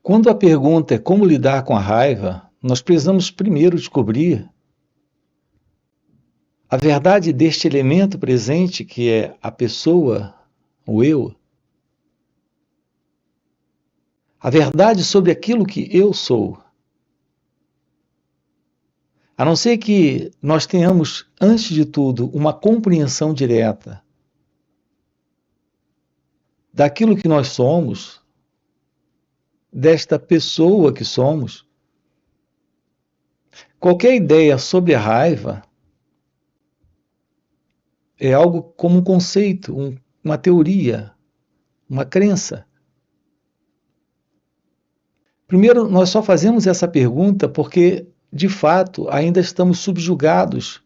Quando a pergunta é como lidar com a raiva, nós precisamos primeiro descobrir a verdade deste elemento presente que é a pessoa, o eu, a verdade sobre aquilo que eu sou. A não ser que nós tenhamos, antes de tudo, uma compreensão direta daquilo que nós somos, desta pessoa que somos, qualquer ideia sobre a raiva é algo como um conceito, uma teoria, uma crença. Primeiro, nós só fazemos essa pergunta porque, de fato, ainda estamos subjugados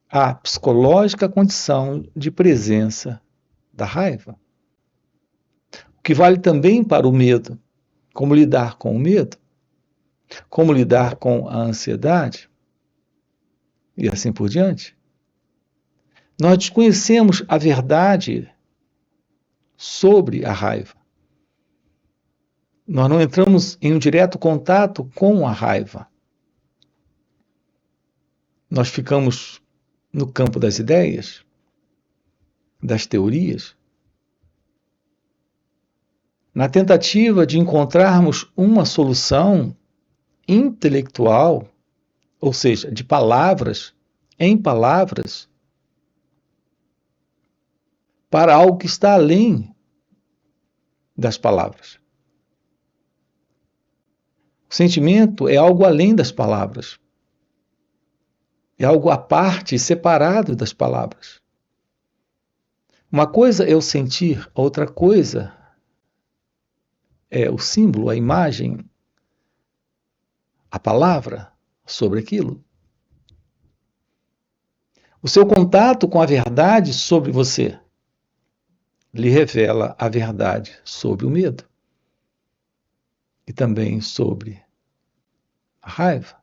à psicológica condição de presença da raiva. O que vale também para o medo. Como lidar com o medo? Como lidar com a ansiedade? E assim por diante. Nós desconhecemos a verdade sobre a raiva. Nós não entramos em um direto contato com a raiva. Nós ficamos no campo das ideias, das teorias, na tentativa de encontrarmos uma solução intelectual, ou seja, de palavras em palavras, para algo que está além das palavras. O sentimento é algo além das palavras. É algo à parte, separado das palavras. Uma coisa é o sentir, outra coisa é o símbolo, a imagem, a palavra sobre aquilo. O seu contato com a verdade sobre você lhe revela a verdade sobre o medo e também sobre a raiva.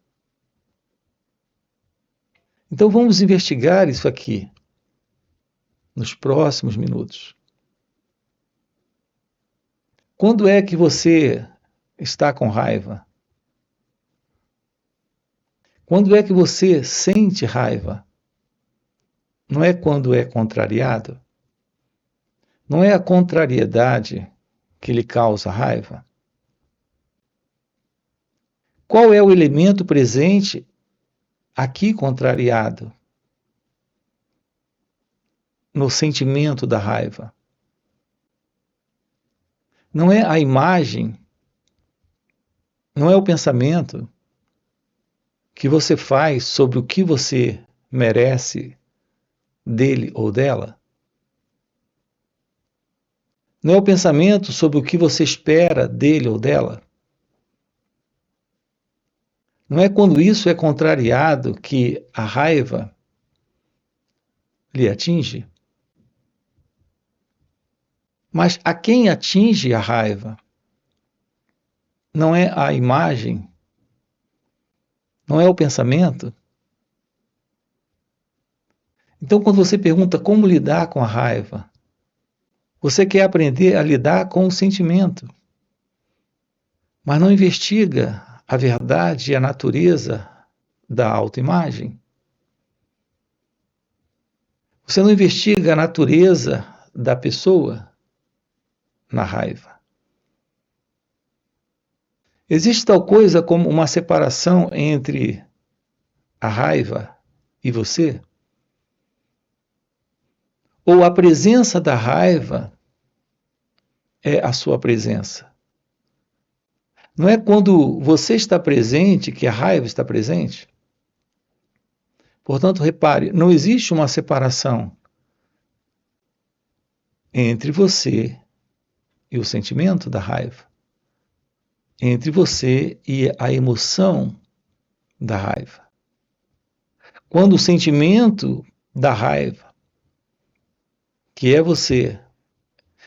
Então vamos investigar isso aqui nos próximos minutos. Quando é que você está com raiva? Quando é que você sente raiva? Não é quando é contrariado? Não é a contrariedade que lhe causa raiva? Qual é o elemento presente aqui contrariado no sentimento da raiva? Não é a imagem, não é o pensamento que você faz sobre o que você merece dele ou dela? Não é o pensamento sobre o que você espera dele ou dela? Não é quando isso é contrariado que a raiva lhe atinge? Mas a quem atinge a raiva não é a imagem, não é o pensamento. Então, quando você pergunta como lidar com a raiva, você quer aprender a lidar com o sentimento, mas não investiga a verdade e a natureza da autoimagem. Você não investiga a natureza da pessoa na raiva. Existe tal coisa como uma separação entre a raiva e você? Ou a presença da raiva é a sua presença? Não é quando você está presente que a raiva está presente? Portanto, repare, não existe uma separação entre você e o sentimento da raiva, entre você e a emoção da raiva. Quando o sentimento da raiva, que é você,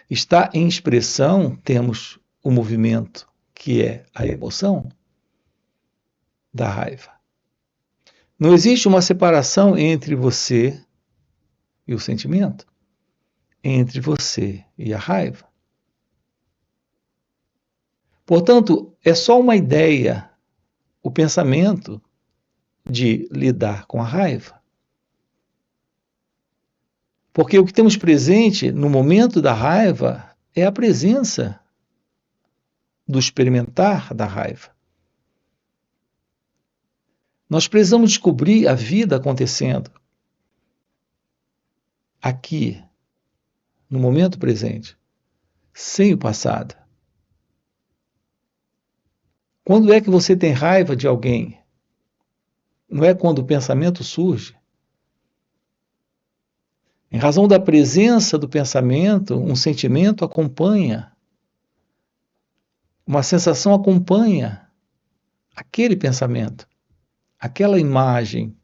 está em expressão, temos o movimento, que é a emoção da raiva. Não existe uma separação entre você e o sentimento, entre você e a raiva. Portanto, é só uma ideia, o pensamento de lidar com a raiva. Porque o que temos presente no momento da raiva é a presença do experimentar da raiva. Nós precisamos descobrir a vida acontecendo aqui, no momento presente, sem o passado. Quando é que você tem raiva de alguém? Não é quando o pensamento surge? Em razão da presença do pensamento, um sentimento acompanha, uma sensação acompanha aquele pensamento, aquela imagem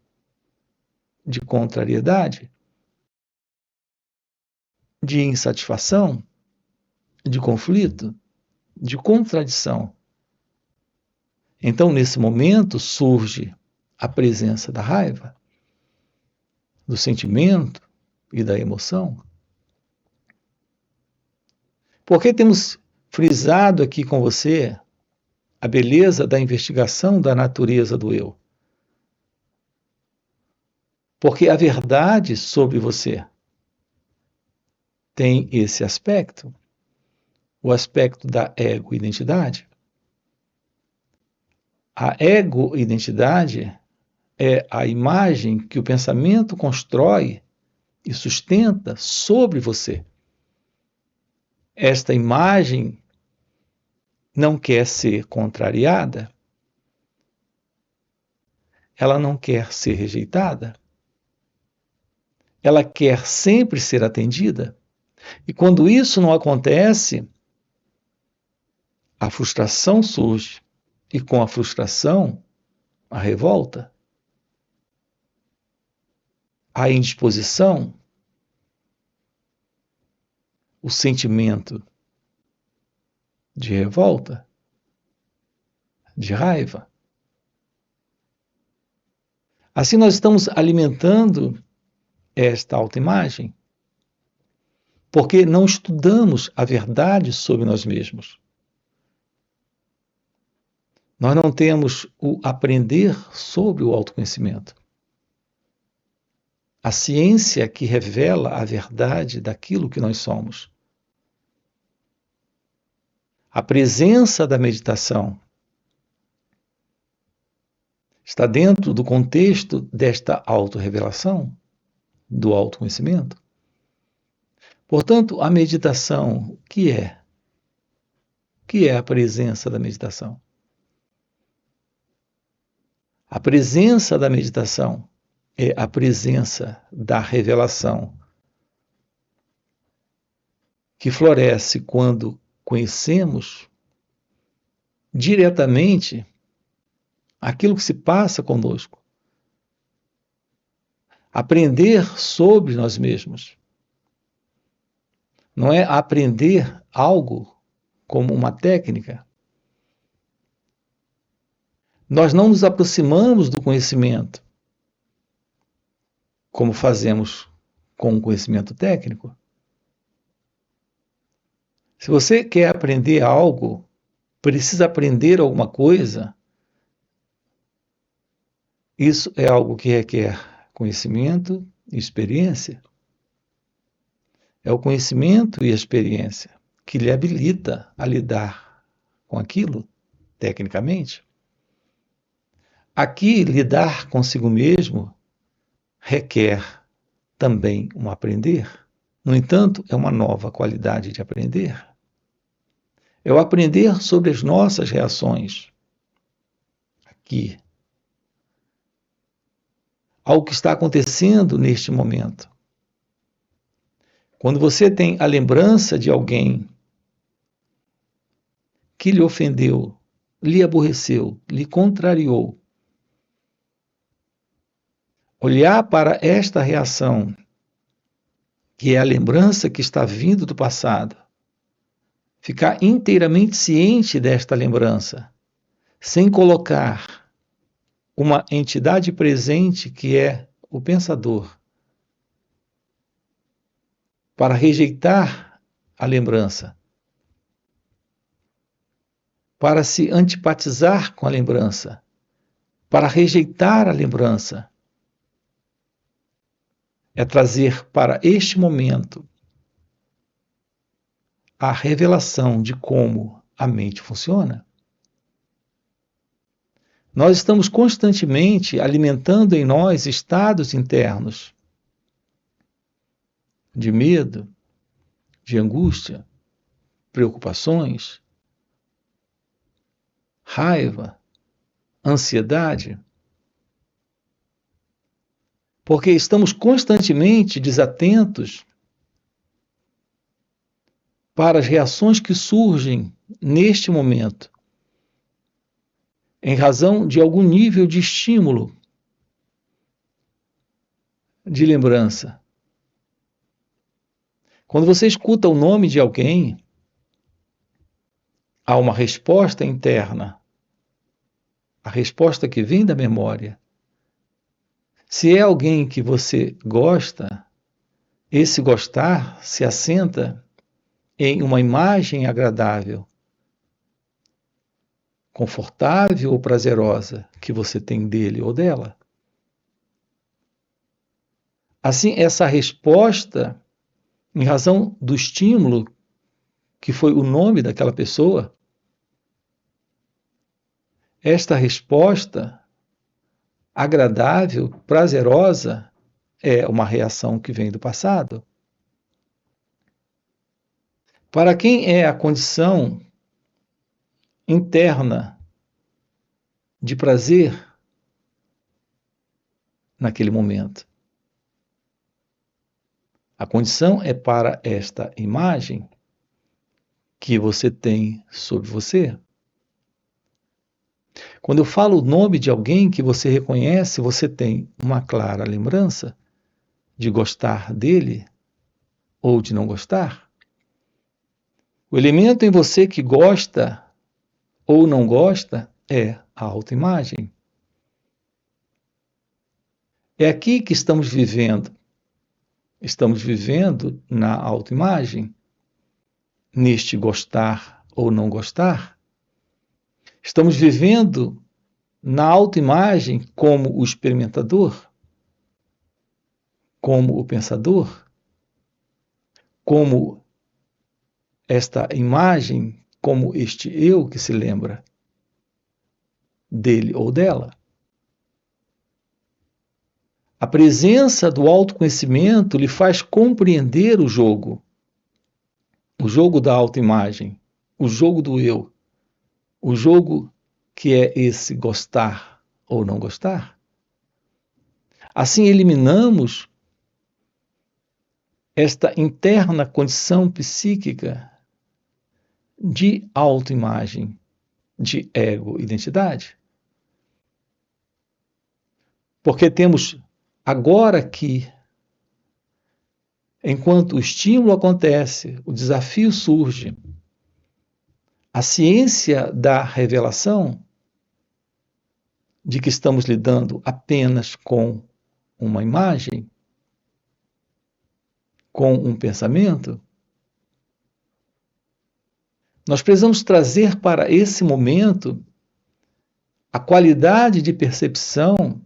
de contrariedade, de insatisfação, de conflito, de contradição. Então, nesse momento, surge a presença da raiva, do sentimento e da emoção. Por que temos frisado aqui com você a beleza da investigação da natureza do eu? Porque a verdade sobre você tem esse aspecto, o aspecto da ego-identidade. A ego-identidade é a imagem que o pensamento constrói e sustenta sobre você. Esta imagem não quer ser contrariada, ela não quer ser rejeitada, ela quer sempre ser atendida. E quando isso não acontece, a frustração surge, e com a frustração, a revolta, a indisposição, o sentimento de revolta, de raiva. Assim nós estamos alimentando esta autoimagem, porque não estudamos a verdade sobre nós mesmos. Nós não temos o aprender sobre o autoconhecimento. A ciência que revela a verdade daquilo que nós somos. A presença da meditação está dentro do contexto desta autorrevelação, do autoconhecimento. Portanto, a meditação, o que é? O que é a presença da meditação? A presença da meditação é a presença da revelação, que floresce quando conhecemos diretamente aquilo que se passa conosco. Aprender sobre nós mesmos. Não é aprender algo como uma técnica. Nós não nos aproximamos do conhecimento como fazemos com o conhecimento técnico. Se você quer aprender algo, precisa aprender alguma coisa, isso é algo que requer conhecimento e experiência. É o conhecimento e a experiência que lhe habilita a lidar com aquilo tecnicamente. Aqui, lidar consigo mesmo requer também um aprender. No entanto, é uma nova qualidade de aprender. É o aprender sobre as nossas reações. Aqui. Ao que está acontecendo neste momento. Quando você tem a lembrança de alguém que lhe ofendeu, lhe aborreceu, lhe contrariou, olhar para esta reação, que é a lembrança que está vindo do passado, ficar inteiramente ciente desta lembrança, sem colocar uma entidade presente que é o pensador, para rejeitar a lembrança, para se antipatizar com a lembrança, para rejeitar a lembrança. É trazer para este momento a revelação de como a mente funciona. Nós estamos constantemente alimentando em nós estados internos de medo, de angústia, preocupações, raiva, ansiedade, porque estamos constantemente desatentos para as reações que surgem neste momento, em razão de algum nível de estímulo, de lembrança. Quando você escuta o nome de alguém, há uma resposta interna, a resposta que vem da memória. Se é alguém que você gosta, esse gostar se assenta em uma imagem agradável, confortável ou prazerosa que você tem dele ou dela. Assim, essa resposta, em razão do estímulo, que foi o nome daquela pessoa, esta resposta agradável, prazerosa, é uma reação que vem do passado. Para quem é a condição interna de prazer naquele momento? A condição é para esta imagem que você tem sobre você. Quando eu falo o nome de alguém que você reconhece, você tem uma clara lembrança de gostar dele ou de não gostar. O elemento em você que gosta ou não gosta é a autoimagem. É aqui que estamos vivendo. Estamos vivendo na autoimagem, neste gostar ou não gostar. Estamos vivendo na autoimagem como o experimentador, como o pensador, como esta imagem, como este eu que se lembra dele ou dela. A presença do autoconhecimento lhe faz compreender o jogo da autoimagem, o jogo do eu, o jogo que é esse gostar ou não gostar. Assim eliminamos esta interna condição psíquica de autoimagem, de ego-identidade. Porque temos agora que, enquanto o estímulo acontece, o desafio surge, a ciência da revelação de que estamos lidando apenas com uma imagem, com um pensamento, nós precisamos trazer para esse momento a qualidade de percepção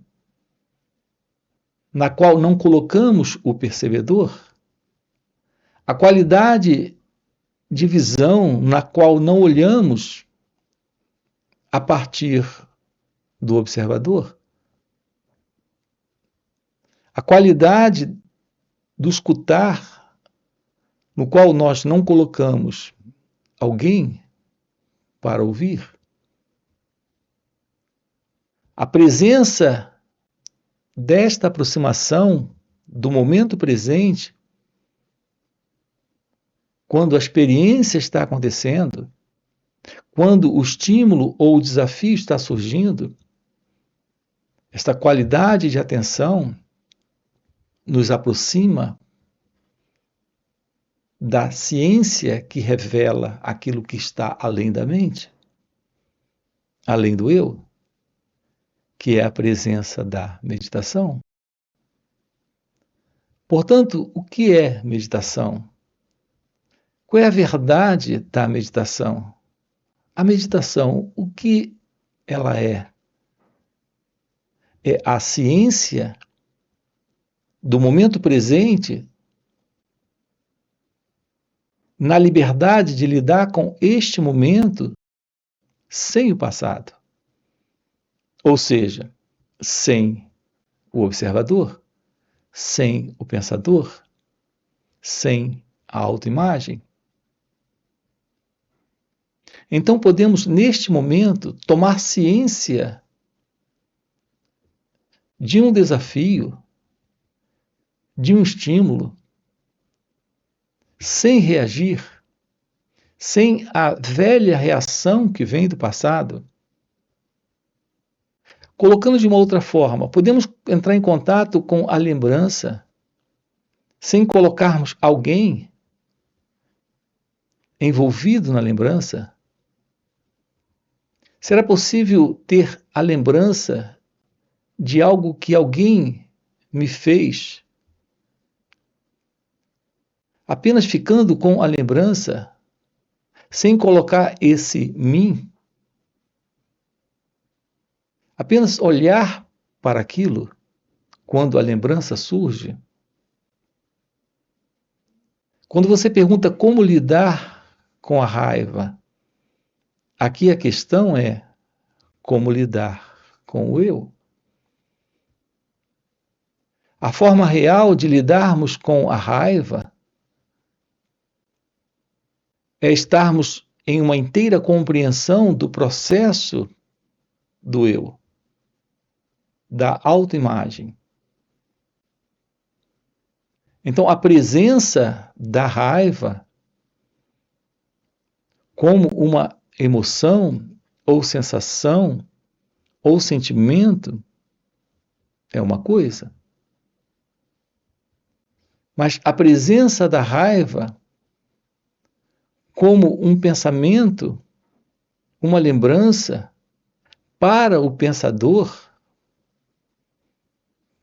na qual não colocamos o percebedor, a qualidade de visão na qual não olhamos a partir do observador, a qualidade do escutar no qual nós não colocamos alguém para ouvir, a presença desta aproximação do momento presente, quando a experiência está acontecendo, quando o estímulo ou o desafio está surgindo, esta qualidade de atenção nos aproxima da ciência que revela aquilo que está além da mente, além do eu, que é a presença da meditação. Portanto, o que é meditação? Qual é a verdade da meditação? A meditação, o que ela é? É a ciência do momento presente na liberdade de lidar com este momento sem o passado. Ou seja, sem o observador, sem o pensador, sem a autoimagem. Então podemos, neste momento, tomar ciência de um desafio, de um estímulo, sem reagir, sem a velha reação que vem do passado. Colocando de uma outra forma, podemos entrar em contato com a lembrança sem colocarmos alguém envolvido na lembrança? Será possível ter a lembrança de algo que alguém me fez, apenas ficando com a lembrança, sem colocar esse mim? Apenas olhar para aquilo quando a lembrança surge? Quando você pergunta como lidar com a raiva, aqui a questão é como lidar com o eu. A forma real de lidarmos com a raiva é estarmos em uma inteira compreensão do processo do eu, da autoimagem. Então, a presença da raiva como uma emoção ou sensação ou sentimento é uma coisa. Mas a presença da raiva como um pensamento, uma lembrança para o pensador,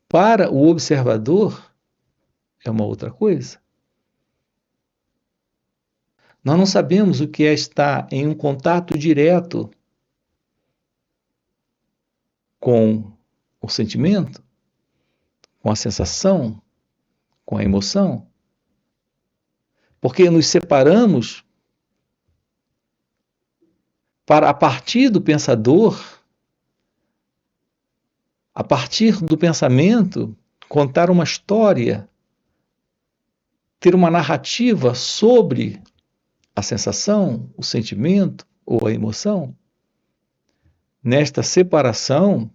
para o observador, é uma outra coisa. Nós não sabemos o que é estar em um contato direto com o sentimento, com a sensação, com a emoção, porque nos separamos para, a partir do pensador, a partir do pensamento, contar uma história, ter uma narrativa sobre a sensação, o sentimento ou a emoção. Nesta separação,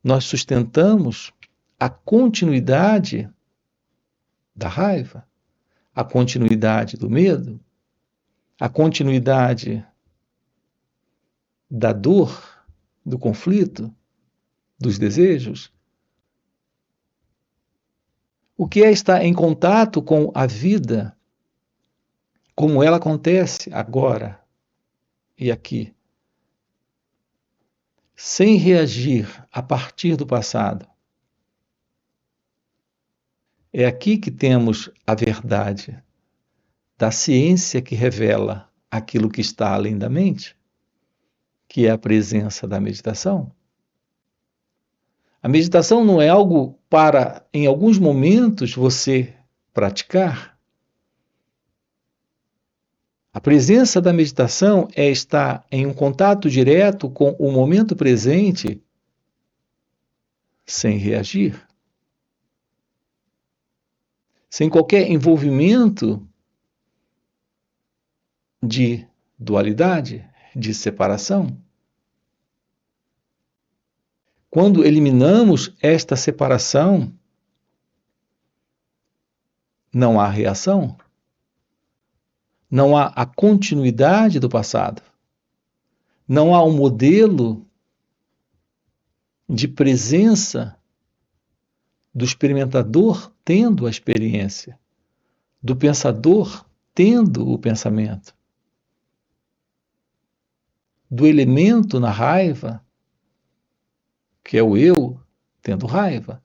nós sustentamos a continuidade da raiva, a continuidade do medo, a continuidade da dor, do conflito, dos desejos. O que é estar em contato com a vida, como ela acontece agora e aqui, sem reagir a partir do passado. É aqui que temos a verdade da ciência que revela aquilo que está além da mente, que é a presença da meditação. A meditação não é algo para, em alguns momentos, você praticar. A presença da meditação é estar em um contato direto com o momento presente, sem reagir, sem qualquer envolvimento de dualidade, de separação. Quando eliminamos esta separação, não há reação, não há a continuidade do passado, não há um modelo de presença do experimentador tendo a experiência, do pensador tendo o pensamento, do elemento na raiva, que é o eu tendo raiva.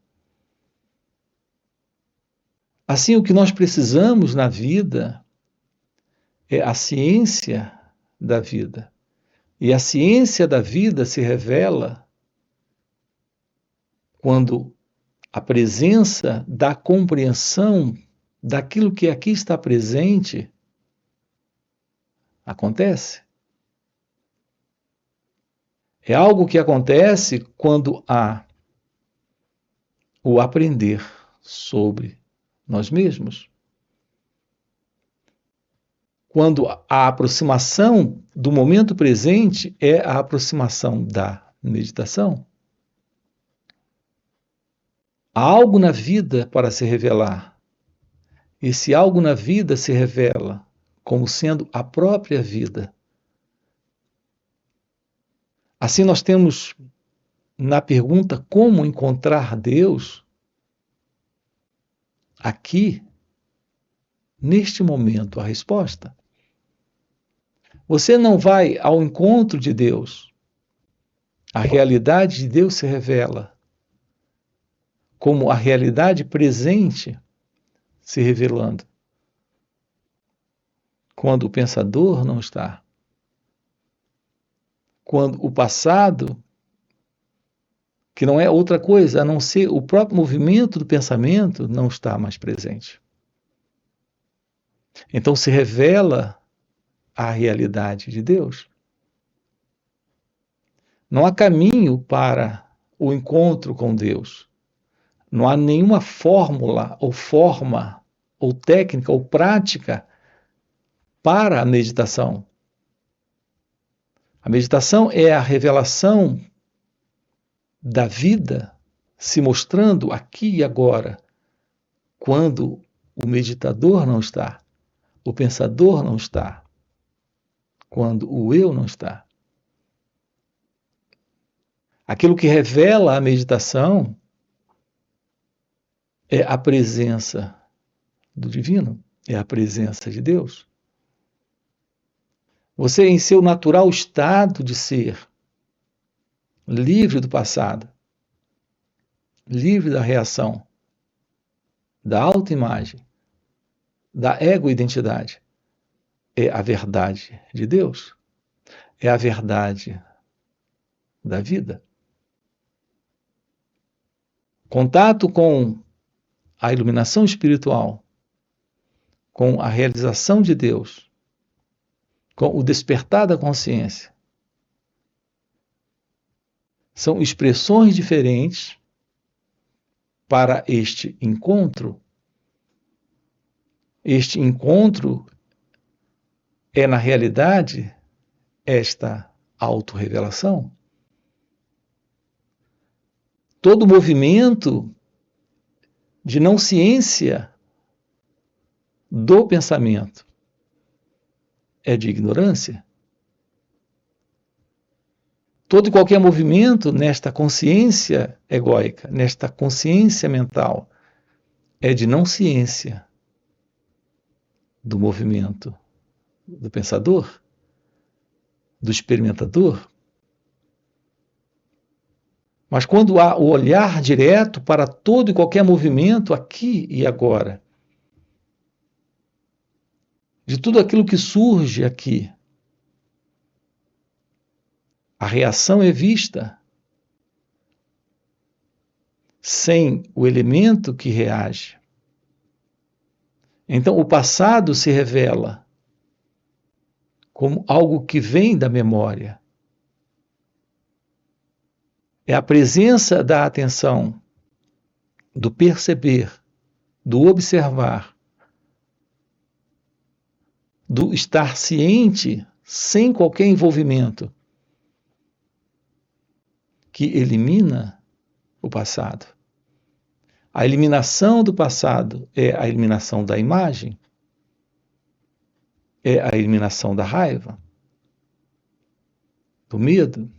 Assim, o que nós precisamos na vida é a ciência da vida. E a ciência da vida se revela quando a presença da compreensão daquilo que aqui está presente acontece. É algo que acontece quando há o aprender sobre nós mesmos. Quando a aproximação do momento presente é a aproximação da meditação. Há algo na vida para se revelar. Esse algo na vida se revela como sendo a própria vida. Assim nós temos na pergunta como encontrar Deus aqui, neste momento, a resposta. Você não vai ao encontro de Deus. A realidade de Deus se revela como a realidade presente se revelando. Quando o pensador não está. Quando o passado, que não é outra coisa a não ser o próprio movimento do pensamento, não está mais presente. Então se revela a realidade de Deus. Não há caminho para o encontro com Deus. Não há nenhuma fórmula ou forma ou técnica ou prática para a meditação. A meditação é a revelação da vida se mostrando aqui e agora, quando o meditador não está, o pensador não está, quando o eu não está. Aquilo que revela a meditação é a presença do divino, é a presença de Deus. Você, em seu natural estado de ser, livre do passado, livre da reação, da autoimagem, da ego-identidade, é a verdade de Deus, é a verdade da vida. Contato com a iluminação espiritual, com a realização de Deus, com o despertar da consciência, são expressões diferentes para este encontro. Este encontro é, na realidade, esta autorrevelação. Todo movimento de não ciência do pensamento é de ignorância. Todo e qualquer movimento nesta consciência egóica, nesta consciência mental, é de não ciência do movimento do pensador, do experimentador. Mas quando há o olhar direto para todo e qualquer movimento aqui e agora, de tudo aquilo que surge aqui, a reação é vista sem o elemento que reage. Então, o passado se revela como algo que vem da memória. É a presença da atenção, do perceber, do observar, do estar ciente sem qualquer envolvimento, que elimina o passado. A eliminação do passado é a eliminação da imagem, é a eliminação da raiva, do medo,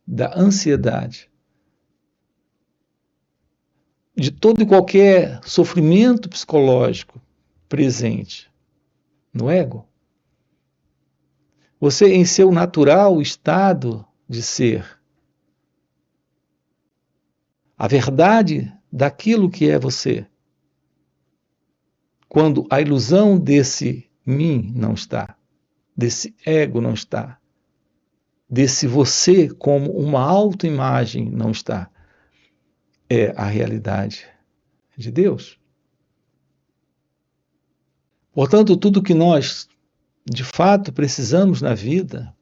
da ansiedade, de todo e qualquer sofrimento psicológico presente no ego. Você, em seu natural estado de ser, a verdade daquilo que é você, quando a ilusão desse mim não está. desse ego não está, desse você como uma autoimagem não está. É a realidade de Deus. Portanto, tudo que nós de fato precisamos na vida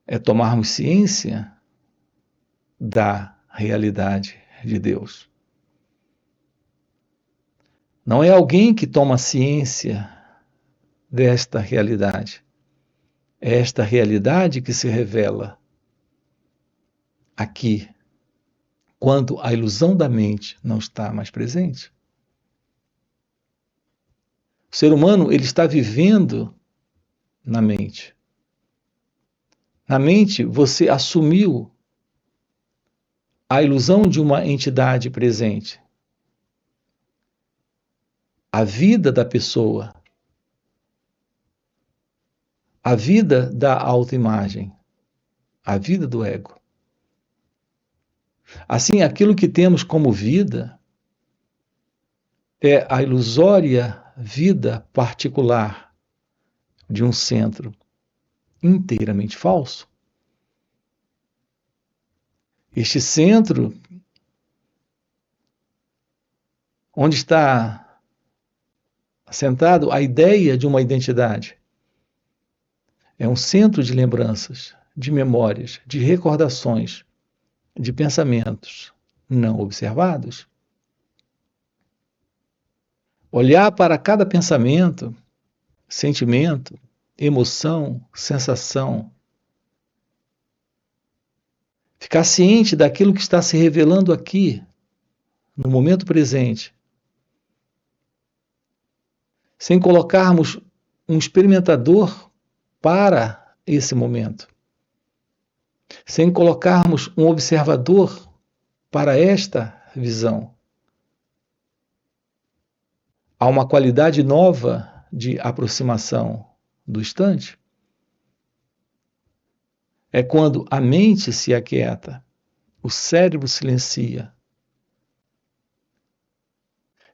é tomarmos ciência da realidade de Deus. Não é alguém que toma ciência desta realidade. É esta realidade que se revela aqui, quando a ilusão da mente não está mais presente. O ser humano, ele está vivendo na mente. Na mente, você assumiu a ilusão de uma entidade presente. A vida da pessoa, a vida da autoimagem, a vida do ego. Assim, aquilo que temos como vida é a ilusória vida particular de um centro inteiramente falso. Este centro, onde está assentado a ideia de uma identidade, é um centro de lembranças, de memórias, de recordações, de pensamentos não observados. Olhar para cada pensamento, sentimento, emoção, sensação. Ficar ciente daquilo que está se revelando aqui, no momento presente. Sem colocarmos um experimentador para esse momento. Sem colocarmos um observador para esta visão. Há uma qualidade nova de aproximação do instante. É quando a mente se aquieta, o cérebro silencia.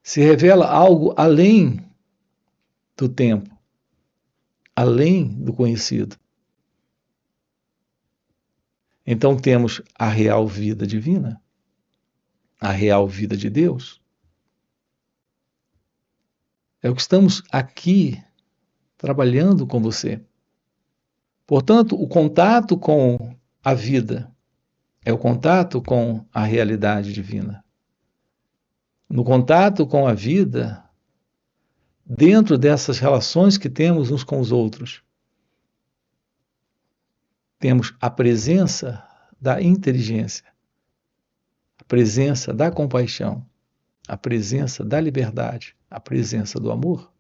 Se revela algo além do tempo, além do conhecido. Então temos a real vida divina, a real vida de Deus. É o que estamos aqui trabalhando com você. Portanto, o contato com a vida é o contato com a realidade divina. No contato com a vida, dentro dessas relações que temos uns com os outros, temos a presença da inteligência, a presença da compaixão, a presença da liberdade, a presença do amor.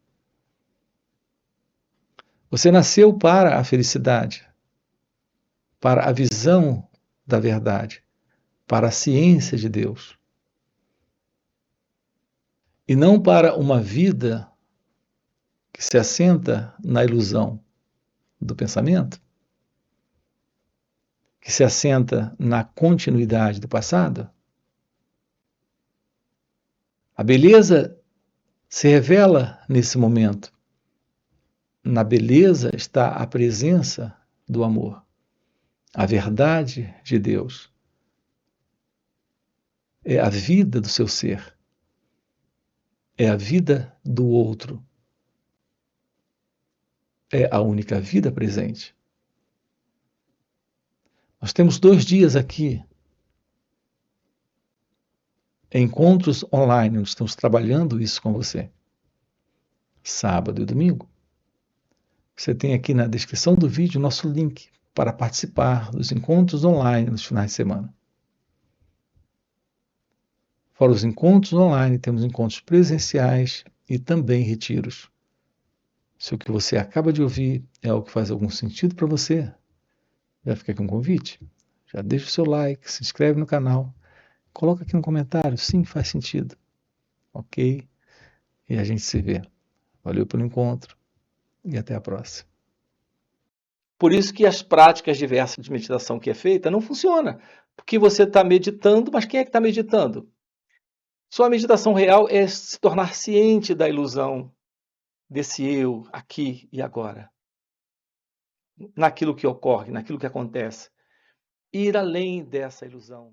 Você nasceu para a felicidade, para a visão da verdade, para a ciência de Deus. E não para uma vida que se assenta na ilusão do pensamento, que se assenta na continuidade do passado. A beleza se revela nesse momento. Na beleza está a presença do amor, a verdade de Deus. É a vida do seu ser. É a vida do outro. É a única vida presente. Nós temos 2 dias aqui, encontros online, onde estamos trabalhando isso com você. Sábado e domingo. Você tem aqui na descrição do vídeo nosso link para participar dos encontros online nos finais de semana. Fora os encontros online, temos encontros presenciais e também retiros. Se o que você acaba de ouvir é algo que faz algum sentido para você, já fica aqui um convite. Já deixa o seu like, se inscreve no canal, coloca aqui no comentário, sim, faz sentido. Ok? E a gente se vê. Valeu pelo encontro e até a próxima. Por isso que as práticas diversas de meditação que é feita não funciona. Porque você está meditando, mas quem é que está meditando? Sua meditação real é se tornar ciente da ilusão desse eu aqui e agora, naquilo que ocorre, naquilo que acontece. Ir além dessa ilusão.